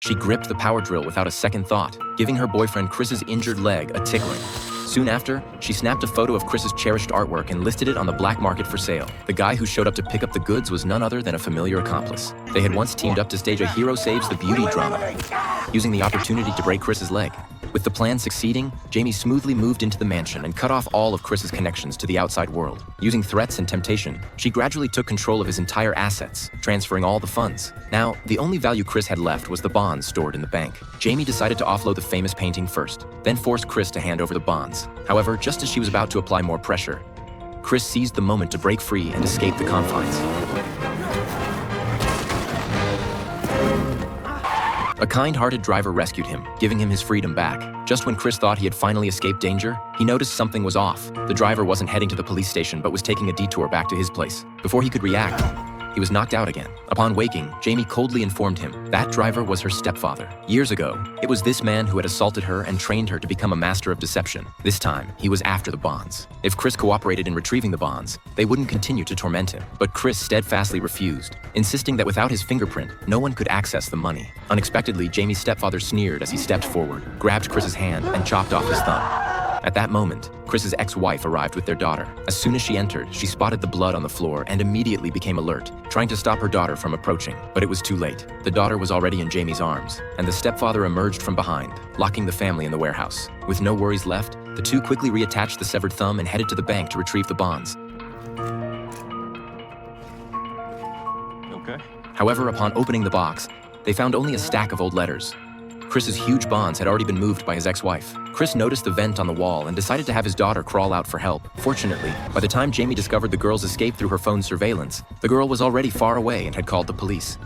She gripped the power drill without a second thought, giving her boyfriend Chris's injured leg a tickling. Soon after, she snapped a photo of Chris's cherished artwork and listed it on the black market for sale. The guy who showed up to pick up the goods was none other than a familiar accomplice. They had once teamed up to stage a hero saves the beauty drama, using the opportunity to break Chris's leg. With the plan succeeding, Jamie smoothly moved into the mansion and cut off all of Chris's connections to the outside world. Using threats and temptation, she gradually took control of his entire assets, transferring all the funds. Now, the only value Chris had left was the bonds stored in the bank. Jamie decided to offload the famous painting first, then forced Chris to hand over the bonds. However, just as she was about to apply more pressure, Chris seized the moment to break free and escape the confines. A kind-hearted driver rescued him, giving him his freedom back. Just when Chris thought he had finally escaped danger, he noticed something was off. The driver wasn't heading to the police station but was taking a detour back to his place. Before he could react, he was knocked out again. Upon waking, Jamie coldly informed him that driver was her stepfather. Years ago, it was this man who had assaulted her and trained her to become a master of deception. This time, he was after the bonds. If Chris cooperated in retrieving the bonds, they wouldn't continue to torment him. But Chris steadfastly refused, insisting that without his fingerprint, no one could access the money. Unexpectedly, Jamie's stepfather sneered as he stepped forward, grabbed Chris's hand, and chopped off his thumb. At that moment, Chris's ex-wife arrived with their daughter. As soon as she entered, she spotted the blood on the floor and immediately became alert, trying to stop her daughter from approaching. But it was too late. The daughter was already in Jamie's arms, and the stepfather emerged from behind, locking the family in the warehouse. With no worries left, the two quickly reattached the severed thumb and headed to the bank to retrieve the bonds. Okay. However, upon opening the box, they found only a stack of old letters. Chris's huge bonds had already been moved by his ex-wife. Chris noticed the vent on the wall and decided to have his daughter crawl out for help. Fortunately, by the time Jamie discovered the girl's escape through her phone's surveillance, the girl was already far away and had called the police.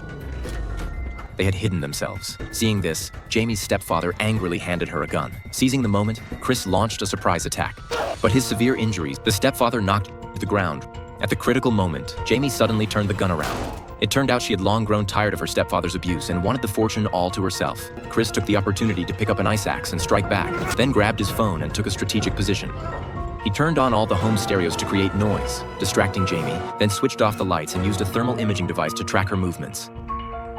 They had hidden themselves. Seeing this, Jamie's stepfather angrily handed her a gun. Seizing the moment, Chris launched a surprise attack. But his severe injuries, the stepfather knocked to the ground. At the critical moment, Jamie suddenly turned the gun around. It turned out she had long grown tired of her stepfather's abuse and wanted the fortune all to herself. Chris took the opportunity to pick up an ice axe and strike back, then grabbed his phone and took a strategic position. He turned on all the home stereos to create noise, distracting Jamie, then switched off the lights and used a thermal imaging device to track her movements.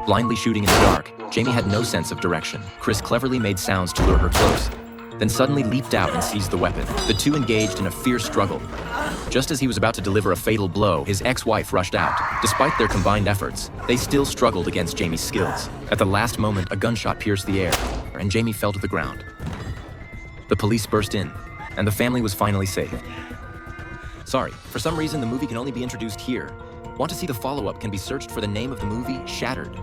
Blindly shooting in the dark, Jamie had no sense of direction. Chris cleverly made sounds to lure her close, then suddenly leaped out and seized the weapon. The two engaged in a fierce struggle. Just as he was about to deliver a fatal blow, his ex-wife rushed out. Despite their combined efforts, they still struggled against Jamie's skills. At the last moment, a gunshot pierced the air, and Jamie fell to the ground. The police burst in, and the family was finally saved. Sorry, for some reason the movie can only be introduced here. Want to see the follow-up can be searched for the name of the movie, Shattered.